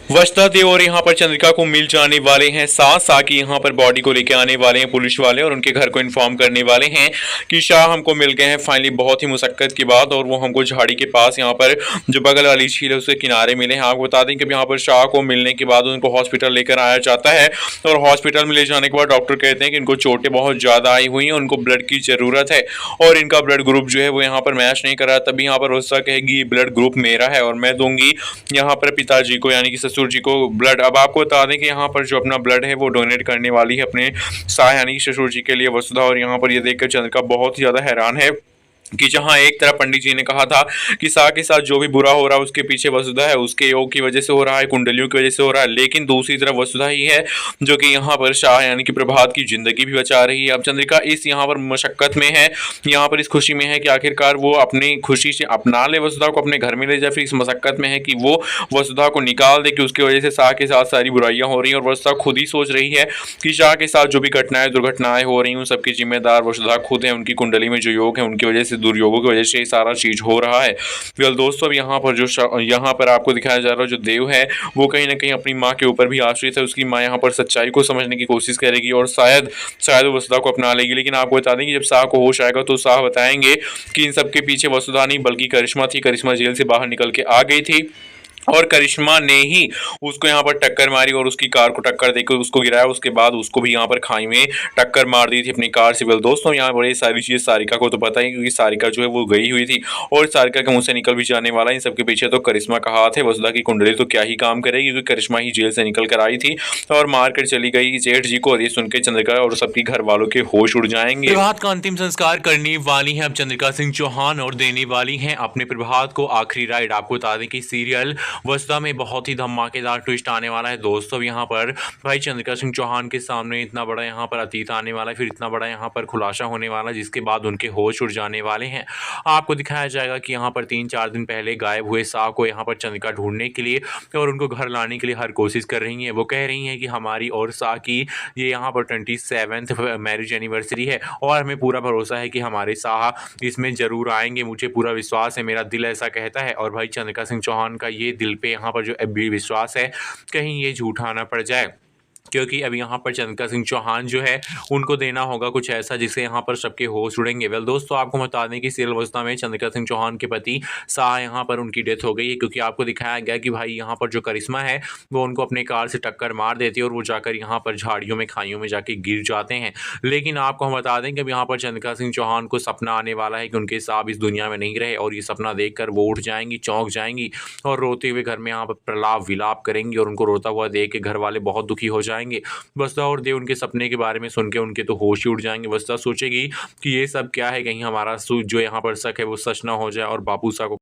वसुधा देव और यहाँ पर चंद्रिका को मिल जाने वाले हैं, साथ साथ ही यहाँ पर बॉडी को लेकर आने वाले हैं पुलिस वाले और उनके घर को इन्फॉर्म करने वाले हैं कि शाह हमको मिल गए हैं फाइनली, बहुत ही मुशक्कत के बाद। और वो हमको झाड़ी के पास यहाँ पर जो बगल वाली झील है उसके किनारे मिले हैं। आपको बता दें कि यहाँ पर शाह को मिलने के बाद उनको हॉस्पिटल लेकर आया जाता है और हॉस्पिटल में ले जाने के बाद डॉक्टर कहते हैं कि इनको चोटें बहुत ज़्यादा आई हुई हैं, उनको ब्लड की ज़रूरत है और इनका ब्लड ग्रुप जो है वो यहाँ पर मैच नहीं कर रहा। तभी यहाँ पर वसुधा कहेगी ब्लड ग्रुप मेरा है और मैं दूंगी यहाँ पर पिताजी को यानी कि ससुर जी को ब्लड। अब आपको बता दें कि यहाँ पर जो अपना ब्लड है वो डोनेट करने वाली है अपने साह यानी कि ससुर जी के लिए वसुधा। और यहाँ पर ये देखकर चंद्रिका बहुत ही ज़्यादा हैरान है कि जहां एक तरफ पंडित जी ने कहा था कि शाह के साथ जो भी बुरा हो रहा है उसके पीछे वसुधा है, उसके योग की वजह से हो रहा है, कुंडलियों की वजह से हो रहा है, लेकिन दूसरी तरफ वसुधा ही है जो कि यहाँ पर शाह यानी कि प्रभात की जिंदगी भी बचा रही है। अब चंद्रिका इस यहाँ पर मशक्कत में है, यहाँ पर इस खुशी में है कि आखिरकार वो अपनी खुशी से अपना ले वसुधा को, अपने घर में ले जाए, फिर इस मशक्कत में है कि वो वसुधा को निकाल दे कि उसकी वजह से शाह के साथ सारी बुराइयां हो रही हैं। और वसुधा खुद ही सोच रही है कि शाह के साथ जो भी घटनाएं दुर्घटनाएं हो रही हैं उन सबकी जिम्मेदार वसुधा खुद है, उनकी कुंडली में जो योग है उनकी वजह से, दुर्योगों की वजह से सारा चीज हो रहा है। वेल दोस्तों, अब यहाँ पर जो यहाँ पर आपको दिखाया जा रहा है जो देव है वो कहीं ना कहीं अपनी माँ के ऊपर भी आश्रित है। उसकी माँ यहाँ पर सच्चाई को समझने की कोशिश करेगी और शायद शायद वो वसुधा को अपना लेगी। लेकिन आपको बता दें कि जब शाह को होश आएगा तो शाह बताएंगे कि इन सबके पीछे वसुधा नहीं बल्कि करिश्मा थी। करिश्मा जेल से बाहर निकल के आ गई थी और करिश्मा ने ही उसको यहाँ पर टक्कर मारी और उसकी कार को टक्कर देकर उसको गिराया। उसके बाद उसको भी यहाँ पर खाई में टक्कर मार दी थी अपनी कार से। वेल दोस्तों, यहाँ बड़ी सारी चीज़ सारिका को तो पता ही, क्योंकि सारिका जो है वो गई हुई थी और सारिका के मुंह से निकल भी जाने वाला। इन सबके पीछे तो करिश्मा का हाथ है। वसुधा की कुंडली तो क्या ही काम करेगी, क्योंकि करिश्मा ही जेल से निकल कर आई थी और मार कर चली गई जेठ जी को। और ये सुन के चंद्रिका और सबकी घर वालों के होश उड़ जाएंगे। प्रभात का अंतिम संस्कार करने वाली हैं अब चंद्रिका सिंह चौहान और देने वाली हैं अपने प्रभात को आखिरी राइड। आपको बता दें कि सीरियल वसुधा में बहुत ही धमाकेदार ट्विस्ट आने वाला है दोस्तों। यहाँ पर भाई चंद्रिका सिंह चौहान के सामने इतना बड़ा यहाँ पर अतीत आने वाला है, फिर इतना बड़ा यहाँ पर खुलासा होने वाला है जिसके बाद उनके होश उड़ जाने वाले हैं। आपको दिखाया जाएगा कि यहाँ पर 3-4 दिन पहले गायब हुए शाह को यहाँ पर चंद्रिका ढूंढने के लिए और उनको घर लाने के लिए हर कोशिश कर रही हैं। वो कह रही हैं कि हमारी और शाह की ये यहाँ पर 27th मैरिज एनिवर्सरी है और हमें पूरा भरोसा है कि हमारे शाह इसमें ज़रूर आएंगे, मुझे पूरा विश्वास है, मेरा दिल ऐसा कहता है। और भाई चंद्रिका सिंह चौहान का ये दिल पे यहाँ पर जो विश्वास है कहीं ये झूठा ना पड़ जाए, क्योंकि अब यहाँ पर चंद्रिका सिंह चौहान जो है उनको देना होगा कुछ ऐसा जिससे यहाँ पर सबके होश उड़ेंगे। वेल दोस्तों, आपको बता दें कि सीरियल वसुधा में चंद्रिका सिंह चौहान के पति शाह यहाँ पर उनकी डेथ हो गई है, क्योंकि आपको दिखाया गया कि भाई यहाँ पर जो करिश्मा है वो उनको अपने कार से टक्कर मार देती है और वो जाकर यहाँ पर झाड़ियों में खाइयों में जाके गिर जाते हैं। लेकिन आपको हम बता दें कि अब यहाँ पर चंद्रिका सिंह चौहान को सपना आने वाला है कि उनके साहब इस दुनिया में नहीं रहे और ये सपना देखकर वो उठ जाएंगी, चौंक जाएंगी और रोते हुए घर में यहाँ पर प्रलाप विलाप करेंगी और उनको रोता हुआ देख के घर वाले बहुत दुखी हो जाएंगे। वसुधा और देव उनके सपने के बारे में सुन के उनके तो होश ही उड़ जाएंगे। वसुधा सोचेगी कि ये सब क्या है, कहीं हमारा जो यहाँ पर शक है वो सच ना हो जाए और बापू साहब को